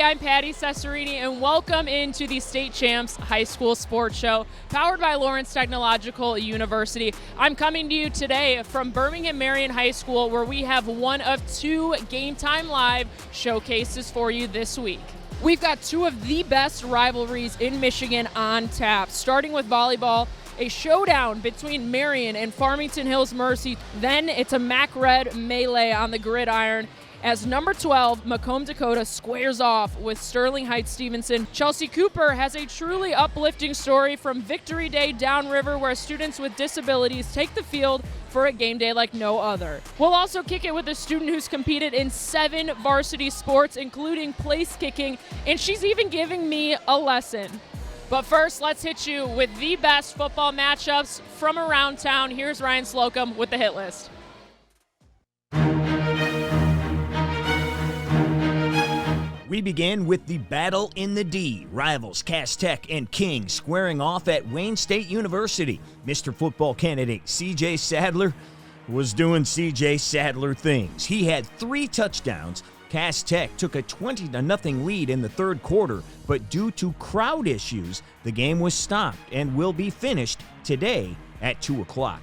I'm Patty Cesarini, and welcome into the State Champs High School Sports Show, powered by Lawrence Technological University. I'm coming to you today from Birmingham Marion High School, where we have one of two Game Time Live showcases for you this week. We've got two of the best rivalries in Michigan on tap, starting with volleyball. A showdown between Marion and Farmington Hills Mercy. Then it's a Mac Red melee on the gridiron as number 12, Macomb Dakota, squares off with Sterling Heights Stevenson. Chelsea Cooper has a truly uplifting story from Victory Day downriver, where students with disabilities take the field for a game day like no other. We'll also kick it with a student who's competed in 7 varsity sports, including place kicking, and she's even giving me a lesson. But first, let's hit you with the best football matchups from around town. Here's Ryan Slocum with the hit list. We begin with the battle in the D. Rivals Cass Tech and King squaring off at Wayne State University. Mr. Football candidate C.J. Sadler was doing C.J. Sadler things. He had 3 touchdowns. Cass Tech took a 20-0 lead in the third quarter, but due to crowd issues, the game was stopped and will be finished today at 2 o'clock.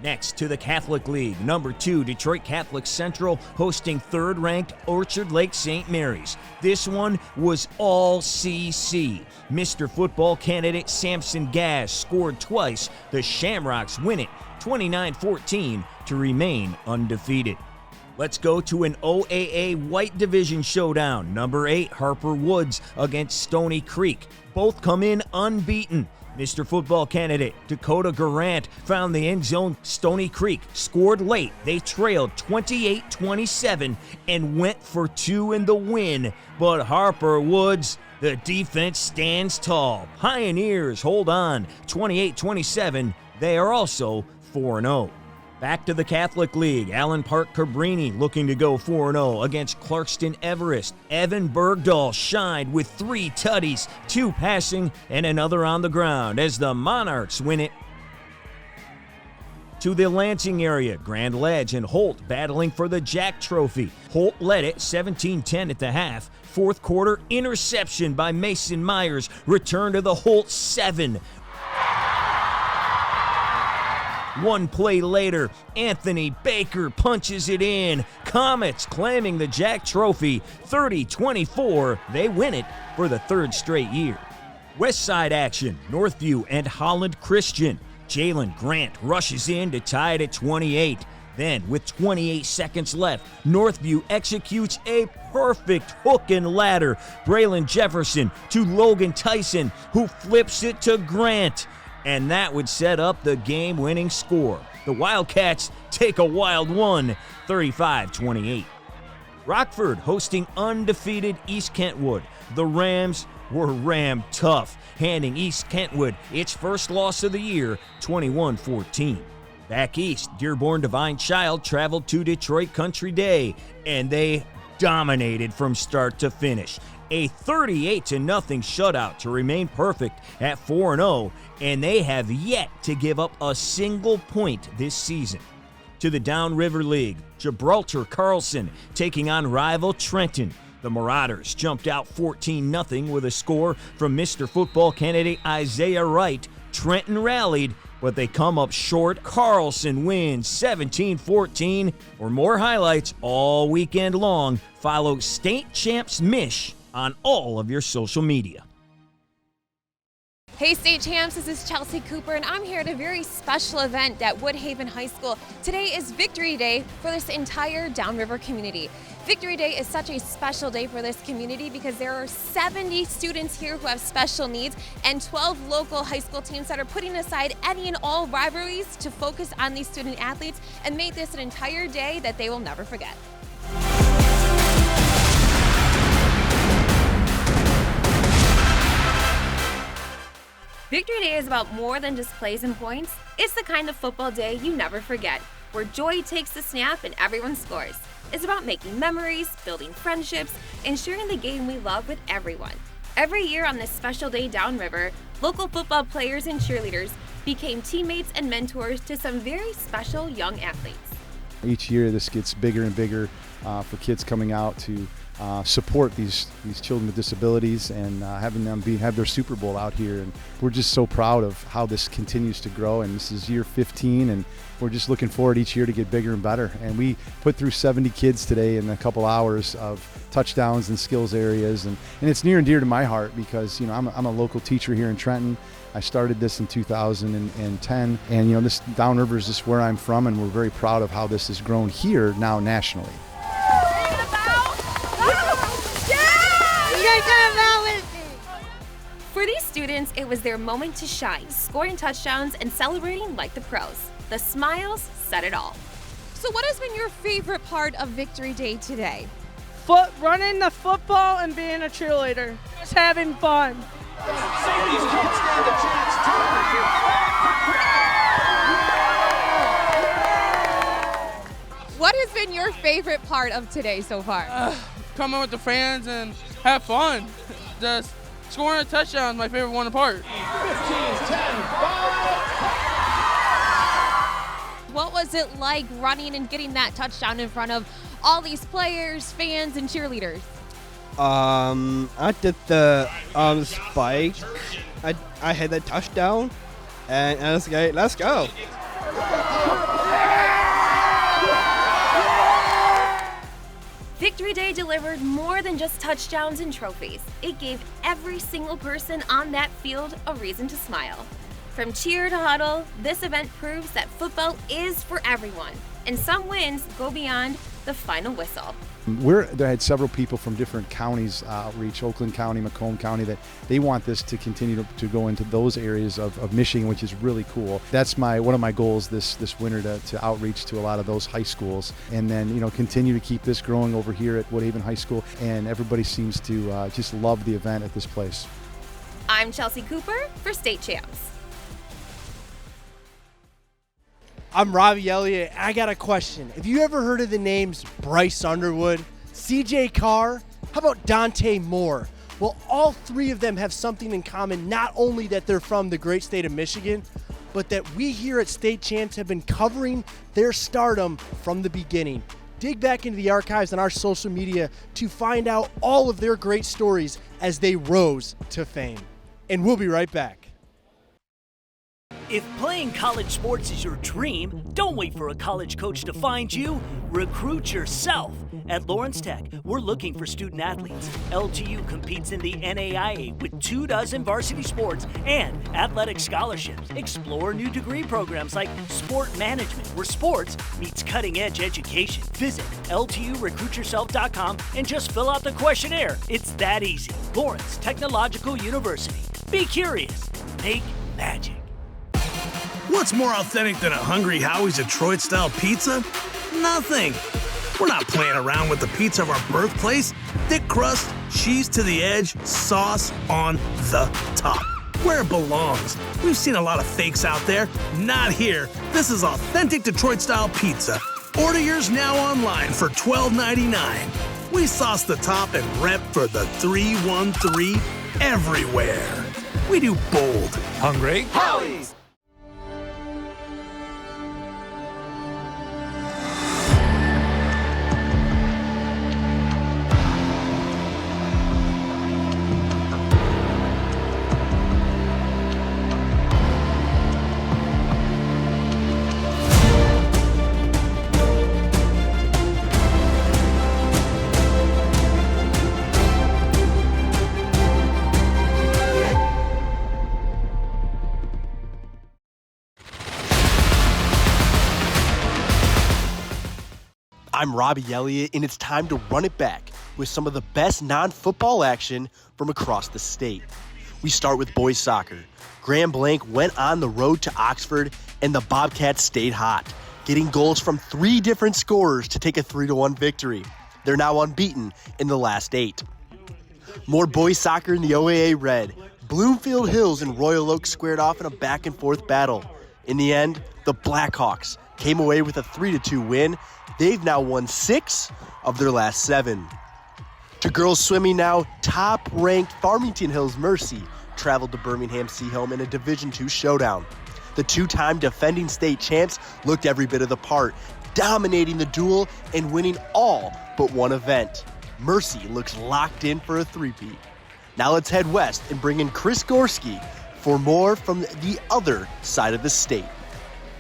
Next to the Catholic League, number 2 Detroit Catholic Central hosting third-ranked Orchard Lake St. Mary's. This one was all CC. Mr. Football candidate Samson Gass scored twice. The Shamrocks win it 29-14 to remain undefeated. Let's go to an OAA White Division showdown. Number 8 Harper Woods against Stony Creek. Both come in unbeaten. Mr. Football candidate Dakota Garant found the end zone. Stony Creek scored late. They trailed 28-27 and went for 2 in the win. But Harper Woods, the defense stands tall. Pioneers hold on 28-27. They are also 4-0. Back to the Catholic League. Allen Park Cabrini looking to go 4-0 against Clarkston Everest. Evan Bergdahl shined with 3 tutties, 2 passing and another on the ground as the Monarchs win it. To the Lansing area, Grand Ledge and Holt battling for the Jack Trophy. Holt led it 17-10 at the half. Fourth quarter interception by Mason Myers. Return to the Holt 7. One play later, Anthony Baker punches it in. Comets claiming the Jack Trophy 30-24. They win it for the 3rd straight year. West Side action, Northview and Holland Christian. Jalen Grant rushes in to tie it at 28. Then, with 28 seconds left, Northview executes a perfect hook and ladder. Braylon Jefferson to Logan Tyson, who flips it to Grant. And that would set up the game-winning score. The Wildcats take a wild one, 35-28. Rockford hosting undefeated East Kentwood. The Rams were rammed tough, handing East Kentwood its first loss of the year, 21-14. Back east, Dearborn Divine Child traveled to Detroit Country Day, and they dominated from start to finish. A 38-0 shutout to remain perfect at 4-0, and they have yet to give up a single point this season. To the Downriver League, Gibraltar Carlson taking on rival Trenton. The Marauders jumped out 14-0 with a score from Mr. Football candidate Isaiah Wright. Trenton rallied, but they come up short. Carlson wins 17-14. For more highlights all weekend long, follow State Champs Mish on all of your social media. Hey State Champs, this is Chelsea Cooper, and I'm here at a very special event at Woodhaven High School. Today is Victory Day for this entire Downriver community. Victory Day is such a special day for this community because there are 70 students here who have special needs and 12 local high school teams that are putting aside any and all rivalries to focus on these student athletes and make this an entire day that they will never forget. Victory Day is about more than just plays and points. It's the kind of football day you never forget, where joy takes the snap and everyone scores. It's about making memories, building friendships, and sharing the game we love with everyone. Every year on this special day downriver, local football players and cheerleaders became teammates and mentors to some very special young athletes. Each year this gets bigger and bigger for kids coming out to support these children with disabilities and having them have their Super Bowl out here. And we're just so proud of how this continues to grow, and this is year 15, and we're just looking forward each year to get bigger and better. And we put through 70 kids today in a couple hours of touchdowns and skills areas, and it's near and dear to my heart because I'm a local teacher here in Trenton. I started this in 2010, and this Downriver is just where I'm from, and we're very proud of how this has grown here now nationally. For these students, it was their moment to shine, scoring touchdowns and celebrating like the pros. The smiles said it all. So what has been your favorite part of Victory Day today? Running the football and being a cheerleader. Just having fun. What has been your favorite part of today so far? Coming with the fans and have fun. Just scoring a touchdown is my favorite one apart. 15-10. What was it like running and getting that touchdown in front of all these players, fans, and cheerleaders? I did the spike. I had the touchdown, and I was like, let's go. Victory Day delivered more than just touchdowns and trophies. It gave every single person on that field a reason to smile. From cheer to huddle, this event proves that football is for everyone, and some wins go beyond the final whistle. There had several people from different counties outreach, Oakland County, Macomb County, that they want this to continue to go into those areas of Michigan, which is really cool. That's one of my goals this winter, to outreach to a lot of those high schools, and then continue to keep this growing over here at Woodhaven High School. And everybody seems to just love the event at this place. I'm Chelsea Cooper for State Champs. I'm Robbie Elliott. I got a question. Have you ever heard of the names Bryce Underwood, CJ Carr? How about Dante Moore? Well, all three of them have something in common, not only that they're from the great state of Michigan, but that we here at State Champs have been covering their stardom from the beginning. Dig back into the archives on our social media to find out all of their great stories as they rose to fame. And we'll be right back. If playing college sports is your dream, don't wait for a college coach to find you. Recruit yourself. At Lawrence Tech, we're looking for student athletes. LTU competes in the NAIA with 24 varsity sports and athletic scholarships. Explore new degree programs like sport management, where sports meets cutting-edge education. Visit LTURecruitYourself.com and just fill out the questionnaire. It's that easy. Lawrence Technological University. Be curious. Make magic. What's more authentic than a Hungry Howie's Detroit-style pizza? Nothing. We're not playing around with the pizza of our birthplace. Thick crust, cheese to the edge, sauce on the top. Where it belongs. We've seen a lot of fakes out there. Not here. This is authentic Detroit-style pizza. Order yours now online for $12.99. We sauce the top and rep for the 313 everywhere. We do bold. Hungry Howie's. I'm Robbie Elliott, and it's time to run it back with some of the best non-football action from across the state. We start with boys soccer. Grand Blanc went on the road to Oxford, and the Bobcats stayed hot, getting goals from 3 different scorers to take a 3-1 victory. They're now unbeaten in the last 8. More boys soccer in the OAA Red. Bloomfield Hills and Royal Oak squared off in a back-and-forth battle. In the end, the Blackhawks came away with a 3-2 win. They've now won 6 of their last 7. To girls swimming now, top-ranked Farmington Hills Mercy traveled to Birmingham Seaholm in a Division II showdown. The 2-time defending state champs looked every bit of the part, dominating the duel and winning all but one event. Mercy looks locked in for a three-peat. Now let's head west and bring in Chris Gorski for more from the other side of the state.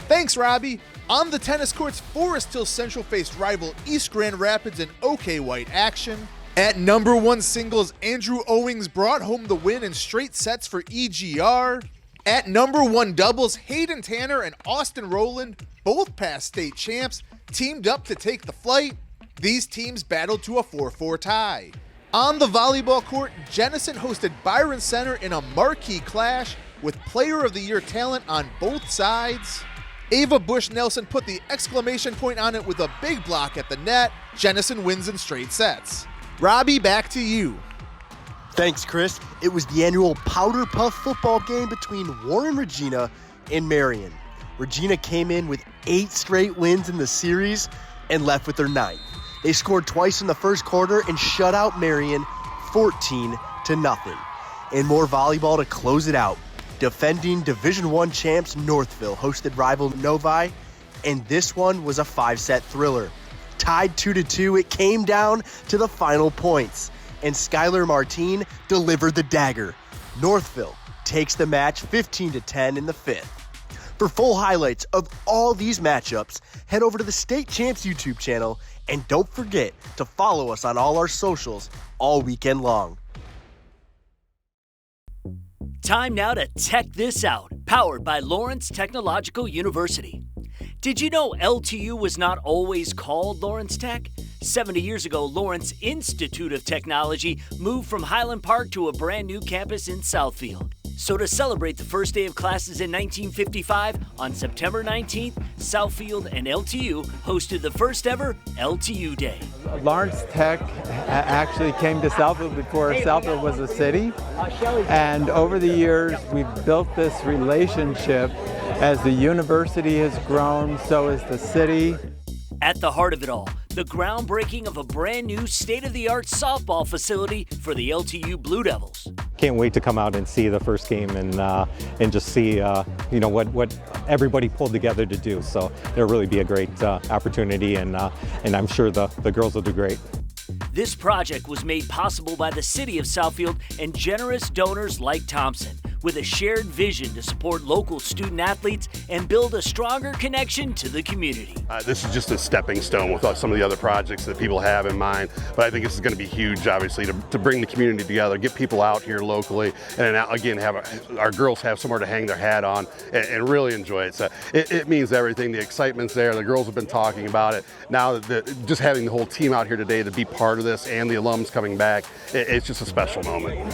Thanks, Robbie. On the tennis courts, Forest Hill Central faced rival East Grand Rapids in OK White action. At number one singles, Andrew Owings brought home the win in straight sets for EGR. At number one doubles, Hayden Tanner and Austin Rowland, both past state champs, teamed up to take the flight. These teams battled to a 4-4 tie. On the volleyball court, Jenison hosted Byron Center in a marquee clash with Player of the Year talent on both sides. Ava Bush Nelson put the exclamation point on it with a big block at the net. Jenison wins in straight sets. Robbie, back to you. Thanks, Chris. It was the annual Powder Puff football game between Warren Regina and Marion. Regina came in with 8 straight wins in the series and left with their 9th. They scored twice in the first quarter and shut out Marion 14-0. And more volleyball to close it out. Defending Division I champs Northville hosted rival Novi, and this one was a 5-set thriller. Tied 2-2, it came down to the final points, and Skylar Martine delivered the dagger. Northville takes the match 15-10 in the 5th. For full highlights of all these matchups, head over to the State Champs YouTube channel, and don't forget to follow us on all our socials all weekend long. Time now to Tech This Out, powered by Lawrence Technological University. Did you know LTU was not always called Lawrence Tech? 70 years ago, Lawrence Institute of Technology moved from Highland Park to a brand new campus in Southfield. So to celebrate the first day of classes in 1955, on September 19th, Southfield and LTU hosted the first ever LTU Day. Lawrence Tech actually came to Southfield before Southfield was a city. And over the years, we've built this relationship. As the university has grown, so has the city. At the heart of it all, the groundbreaking of a brand new state-of-the-art softball facility for the LTU Blue Devils. Can't wait to come out and see the first game and just see what everybody pulled together to do. So it'll really be a great opportunity, and I'm sure the girls will do great. This project was made possible by the City of Southfield and generous donors like Thompson, with a shared vision to support local student athletes and build a stronger connection to the community. This is just a stepping stone with some of the other projects that people have in mind, but I think this is going to be huge, obviously, to bring the community together, get people out here locally, and again, have our girls have somewhere to hang their hat on and really enjoy it. So it means everything. The excitement's there. The girls have been talking about it. Now, just having the whole team out here today to be part of this and the alums coming back, it's just a special moment.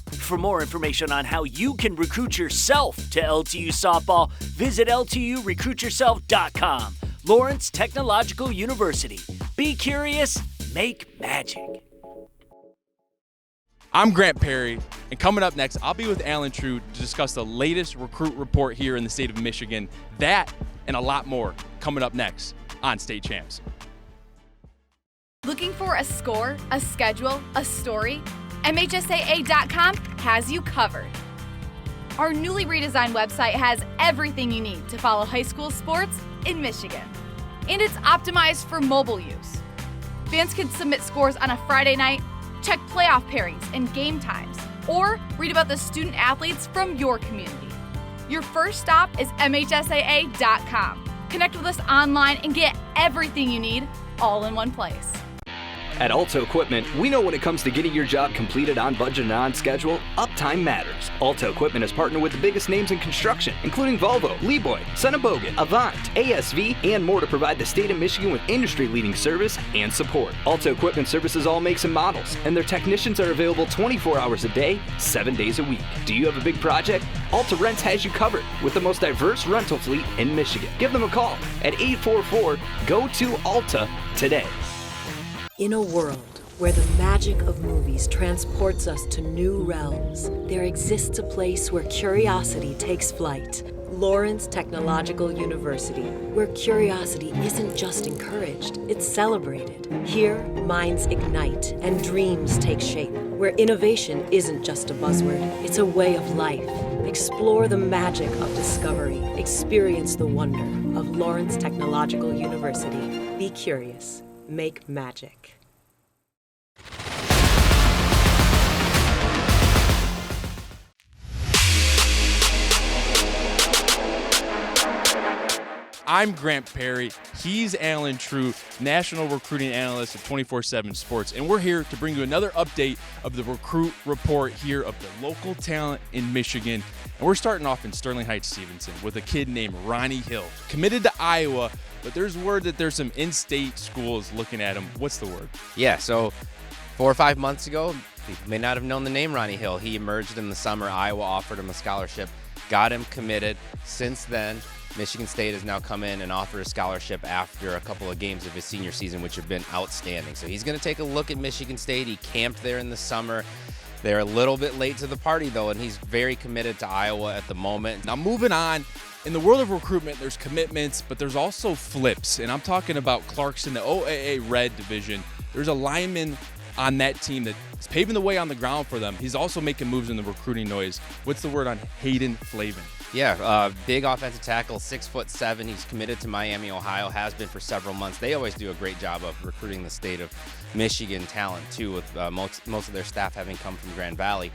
For more information on how you can recruit yourself to LTU softball, visit LTURecruitYourself.com. Lawrence Technological University. Be curious, make magic. I'm Grant Perry, and coming up next, I'll be with Alan True to discuss the latest recruit report here in the state of Michigan. That and a lot more coming up next on State Champs. Looking for a score, a schedule, a story? MHSAA.com has you covered. Our newly redesigned website has everything you need to follow high school sports in Michigan. And it's optimized for mobile use. Fans can submit scores on a Friday night, check playoff pairings and game times, or read about the student athletes from your community. Your first stop is MHSAA.com. Connect with us online and get everything you need all in one place. At Alto Equipment, we know when it comes to getting your job completed on budget and on schedule, uptime matters. Alto Equipment has partnered with the biggest names in construction, including Volvo, Leeboy, Sonnebogen, Avant, ASV, and more to provide the state of Michigan with industry-leading service and support. Alto Equipment services all makes and models, and their technicians are available 24 hours a day, 7 days a week. Do you have a big project? Alta Rents has you covered with the most diverse rental fleet in Michigan. Give them a call at 844-GO-TO-ALTA today. In a world where the magic of movies transports us to new realms, there exists a place where curiosity takes flight. Lawrence Technological University, where curiosity isn't just encouraged, it's celebrated. Here, minds ignite and dreams take shape, where innovation isn't just a buzzword, it's a way of life. Explore the magic of discovery. Experience the wonder of Lawrence Technological University. Be curious. Make magic. I'm Grant Perry. He's Alan True, National Recruiting Analyst of 24/7 Sports, and we're here to bring you another update of the Recruit Report here of the local talent in Michigan. And we're starting off in Sterling Heights, Stevenson, with a kid named Ronnie Hill, committed to Iowa, but there's word that there's some in-state schools looking at him. What's the word? Yeah, so 4 or 5 months ago, people may not have known the name Ronnie Hill. He emerged in the summer. Iowa offered him a scholarship, got him committed. Since then, Michigan State has now come in and offered a scholarship after a couple of games of his senior season, which have been outstanding. So he's going to take a look at Michigan State. He camped there in the summer. They're a little bit late to the party, though, and he's very committed to Iowa at the moment. Now, moving on, in the world of recruitment, there's commitments, but there's also flips, and I'm talking about Clarkson, the OAA Red Division. There's a lineman on that team that is paving the way on the ground for them. He's also making moves in the recruiting noise. What's the word on Hayden Flavin? Yeah, big offensive tackle, 6'7". He's committed to Miami, Ohio, has been for several months. They always do a great job of recruiting the state of Michigan talent, too, with most of their staff having come from Grand Valley.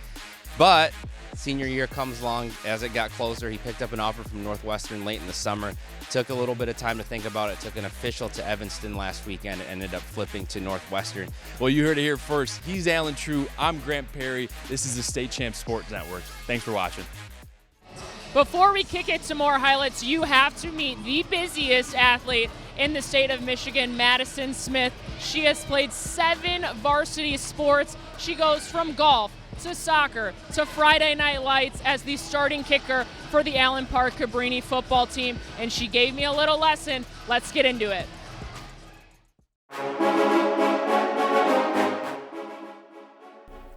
But senior year comes along. As it got closer, he picked up an offer from Northwestern late in the summer. Took a little bit of time to think about it. Took an official to Evanston last weekend and ended up flipping to Northwestern. Well, you heard it here first. He's Alan True. I'm Grant Perry. This is the State Champs Sports Network. Thanks for watching. Before we kick it to more highlights, you have to meet the busiest athlete in the state of Michigan, Madison Smith. She has played 7 varsity sports. She goes from golf to soccer to Friday Night Lights as the starting kicker for the Allen Park Cabrini football team, and she gave me a little lesson. Let's get into it.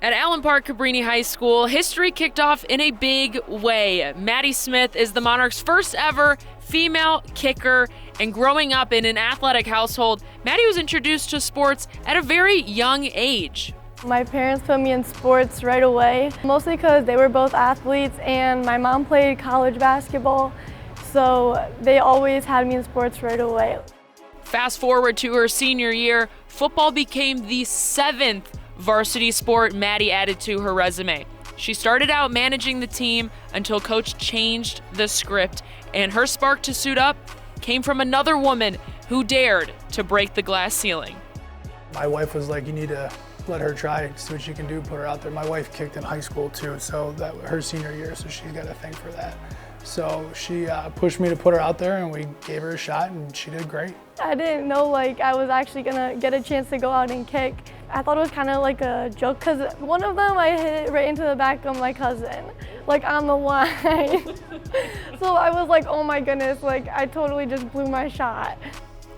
At Allen Park Cabrini High School, history kicked off in a big way. Maddie Smith is the Monarchs' first ever female kicker, and growing up in an athletic household, Maddie was introduced to sports at a very young age. My parents put me in sports right away, mostly because they were both athletes and my mom played college basketball, so they always had me in sports right away. Fast forward to her senior year, football became the 7th varsity sport Maddie added to her resume. She started out managing the team until coach changed the script, and her spark to suit up came from another woman who dared to break the glass ceiling. My wife was like, you need to let her try, see what she can do, put her out there. My wife kicked in high school too, so that her senior year, so she's got a thing for that. So she pushed me to put her out there, and we gave her a shot, and she did great. I didn't know like I was actually gonna get a chance to go out and kick. I thought it was kind of like a joke because one of them I hit it right into the back of my cousin, like on the line. So I was like, oh my goodness, like I totally just blew my shot.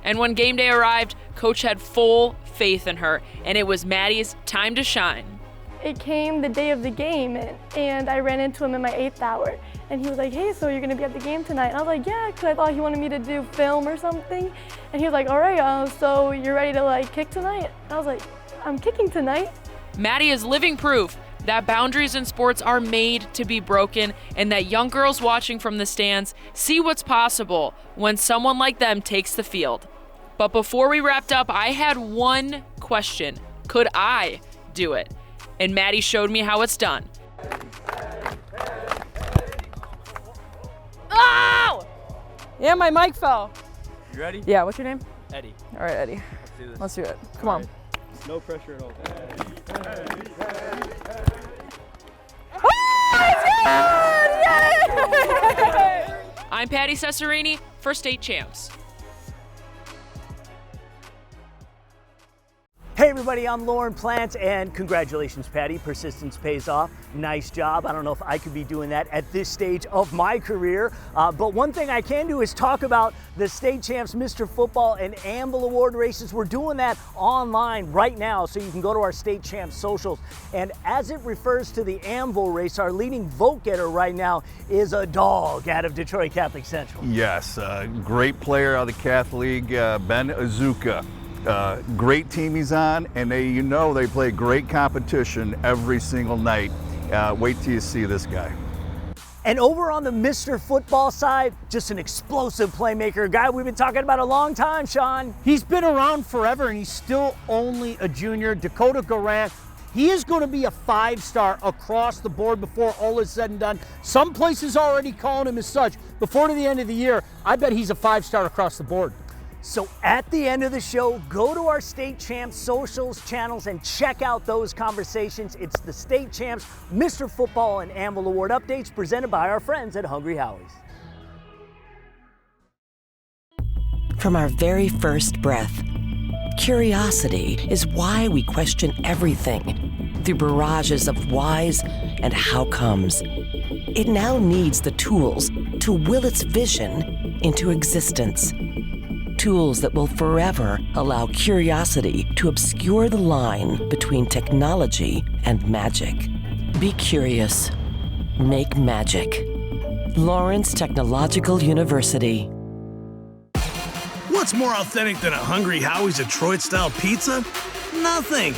And when game day arrived, coach had full faith in her, and it was Maddie's time to shine. It came the day of the game, and I ran into him in my 8th hour. And he was like, hey, so you're gonna be at the game tonight? And I was like, yeah, because I thought he wanted me to do film or something. And he was like, all right, so you're ready to like kick tonight? And I was like, I'm kicking tonight. Maddie is living proof that boundaries in sports are made to be broken, and that young girls watching from the stands see what's possible when someone like them takes the field. But before we wrapped up, I had one question. Could I do it? And Maddie showed me how it's done. Oh! Yeah, my mic fell. You ready? Yeah, what's your name? Eddie. All right, Eddie. Let's do this. Let's do it. Come on. No pressure at all. I'm Patty Cesarini for State Champs. Hey everybody, I'm Lauren Plant, and congratulations, Patty. Persistence pays off. Nice job. I don't know if I could be doing that at this stage of my career, but one thing I can do is talk about the State Champs Mr. Football and Amble Award races. We're doing that online right now, so you can go to our State Champs socials. And as it refers to the Amble race, our leading vote getter right now is a dog out of Detroit Catholic Central. Yes, great player out of the Catholic League, Ben Azuka. Great team he's on, and they play great competition every single night. Wait till you see this guy. And over on the Mr. Football side, just an explosive playmaker, a guy we've been talking about a long time, Sean. He's been around forever and he's still only a junior. Dakota Garant, he is going to be a 5-star across the board before all is said and done. Some places already calling him as such. Before the end of the year, I bet he's a 5-star across the board. So at the end of the show, go to our State Champs socials channels and check out those conversations. It's the State Champs Mr. Football and Anvil Award updates presented by our friends at Hungry Howie's. From our very first breath, curiosity is why we question everything through barrages of whys and how comes. It now needs the tools to will its vision into existence. Tools that will forever allow curiosity to obscure the line between technology and magic. Be curious. Make magic. Lawrence Technological University. What's more authentic than a Hungry Howie's Detroit-style pizza? Nothing.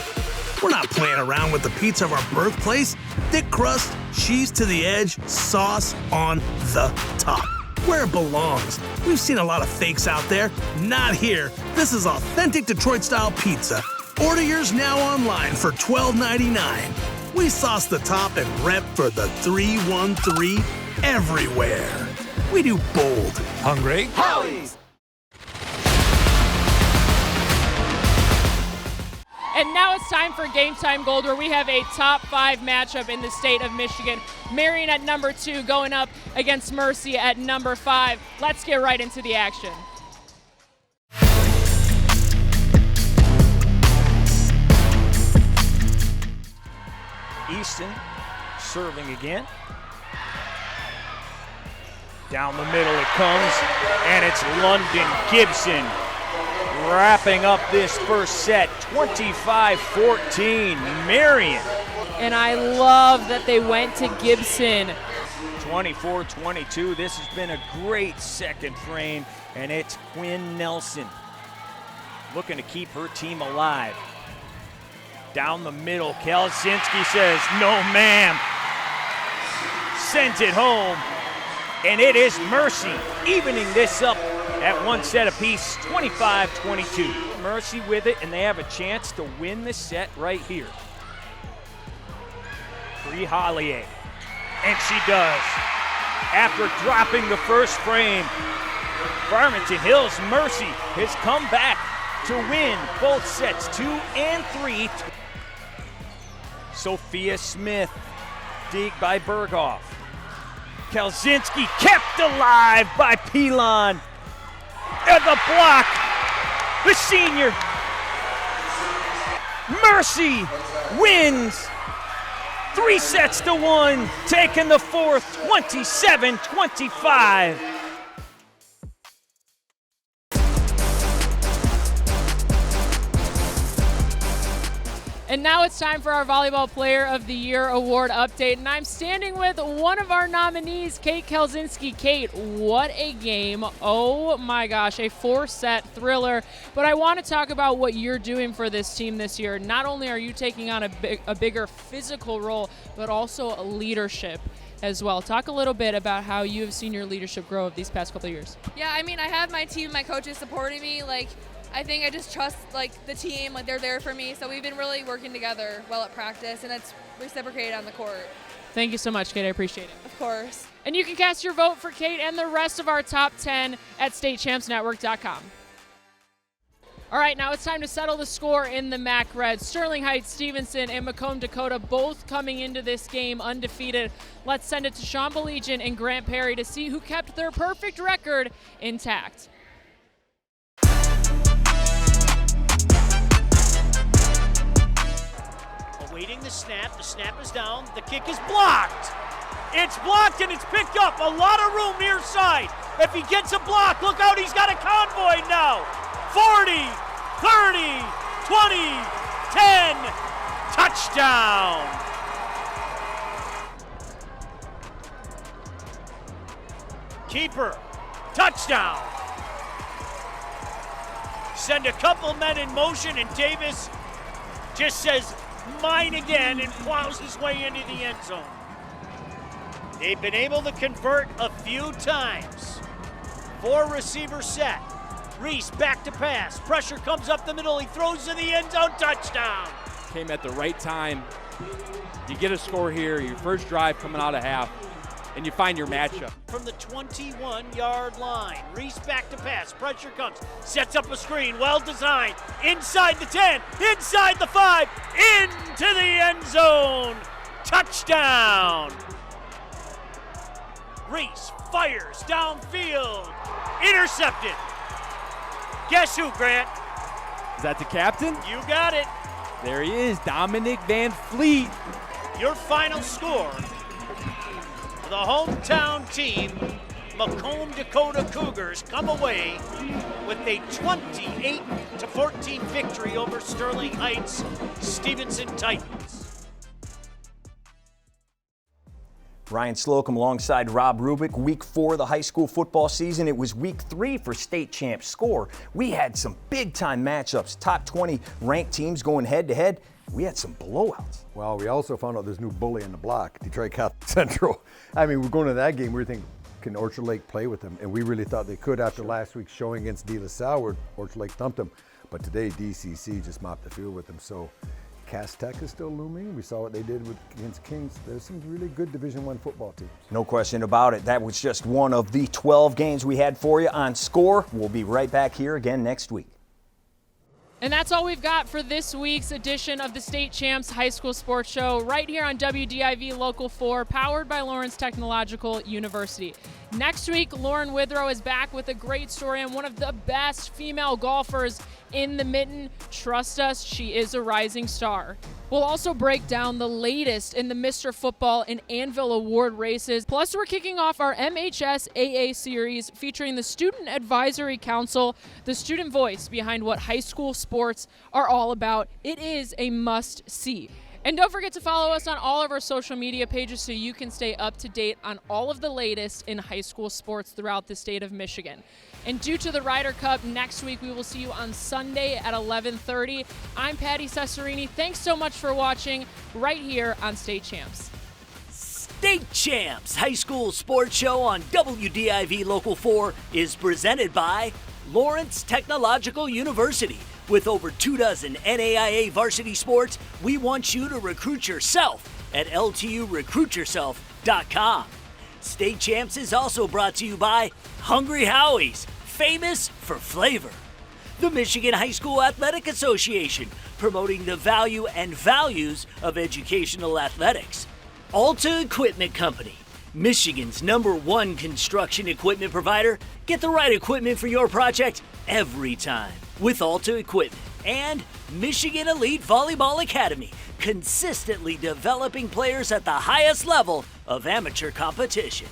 We're not playing around with the pizza of our birthplace. Thick crust, cheese to the edge, sauce on the top. Where it belongs. We've seen a lot of fakes out there. Not here. This is authentic Detroit-style pizza. Order yours now online for $12.99. We sauce the top and rep for the 313 everywhere. We do bold. Hungry Howie's. And now it's time for Game Time Gold, where we have a top 5 matchup in the state of Michigan. Marion at number 2 going up against Mercy at number 5. Let's get right into the action. Easton serving again. Down the middle it comes, and it's London Gibson wrapping up this first set, 25-14, Marion. And I love that they went to Gibson. 24-22, this has been a great second frame, and it's Quinn Nelson looking to keep her team alive. Down the middle, Kalsinski says, no ma'am. Sends it home, and it is Mercy evening this up at one set apiece, 25-22. Mercy with it, and they have a chance to win the set right here. Hollier, and she does. After dropping the first frame, Farmington Hills Mercy has come back to win both sets 2 and 3. Sophia Smith, dig by Berghoff. Kalsinski kept alive by Pilon. And the block, the senior. Mercy wins 3-1, taking the fourth, 27-25. And now it's time for our Volleyball Player of the Year Award update. And I'm standing with one of our nominees, Kate Kalsinski. Kate, what a game. Oh my gosh, a 4-set thriller. But I want to talk about what you're doing for this team this year. Not only are you taking on a bigger physical role, but also leadership as well. Talk a little bit about how you have seen your leadership grow over these past couple of years. Yeah, I mean, I have my team, my coaches supporting me. I think I just trust the team, they're there for me. So we've been really working together well at practice, and that's reciprocated on the court. Thank you so much, Kate. I appreciate it. Of course. And you can cast your vote for Kate and the rest of our top 10 at statechampsnetwork.com. All right, now it's time to settle the score in the MAC Red. Sterling Heights, Stevenson, and Macomb, Dakota both coming into this game undefeated. Let's send it to Sean Belegian and Grant Perry to see who kept their perfect record intact. Awaiting the snap is down, the kick is blocked. It's blocked and it's picked up, a lot of room near side. If he gets a block, look out, he's got a convoy now. 40, 30, 20, 10, touchdown. Keeper, touchdown. Send a couple men in motion and Davis just says, mine again, and plows his way into the end zone. They've been able to convert a few times. 4 receiver set. Reese back to pass. Pressure comes up the middle. He throws to the end zone. Touchdown. Came at the right time. You get a score here, your first drive coming out of half, and you find your matchup. From the 21-yard line. Reese back to pass. Pressure comes. Sets up a screen. Well designed. Inside the 10. Inside the 5. Into the end zone. Touchdown. Reese fires downfield. Intercepted. Guess who, Grant? Is that the captain? You got it. There he is, Dominic Van Fleet. Your final score. The hometown team, Macomb Dakota Cougars, come away with a 28-14 victory over Sterling Heights Stevenson Titans. Ryan Slocum alongside Rob Rubick. Week 4 of the high school football season. It was week 3 for state champs score. We had some big-time matchups. Top 20 ranked teams going head-to-head. We had some blowouts. Well, we also found out there's a new bully in the block, Detroit Catholic Central. I mean, we're going to that game, we were thinking, can Orchard Lake play with them? And we really thought they could after last week's showing against De La Salle, where Orchard Lake thumped them. But today, DCC just mopped the field with them. So Cass Tech is still looming. We saw what they did against Kings. There's some really good Division I football teams. No question about it. That was just one of the 12 games we had for you on Score. We'll be right back here again next week. And that's all we've got for this week's edition of the State Champs High School Sports Show right here on WDIV Local 4, powered by Lawrence Technological University. Next week, Lauren Withrow is back with a great story on one of the best female golfers in the mitten. Trust us, she is a rising star. We'll also break down the latest in the Mr. Football and Anvil Award races. Plus, we're kicking off our MHS AA series featuring the Student Advisory Council, the student voice behind what high school sports are all about. It is a must-see. And don't forget to follow us on all of our social media pages so you can stay up to date on all of the latest in high school sports throughout the state of Michigan. And due to the Ryder Cup, next week we will see you on Sunday at 11:30. I'm Patty Cesarini. Thanks so much for watching right here on State Champs. State Champs High School Sports Show on WDIV Local 4 is presented by Lawrence Technological University. With over 24 NAIA varsity sports, we want you to recruit yourself at LTURecruitYourself.com. State Champs is also brought to you by Hungry Howie's, famous for flavor. The Michigan High School Athletic Association, promoting the value and values of educational athletics. Alta Equipment Company, Michigan's #1 construction equipment provider. Get the right equipment for your project every time with Alta Equipment. And Michigan Elite Volleyball Academy, consistently developing players at the highest level of amateur competition.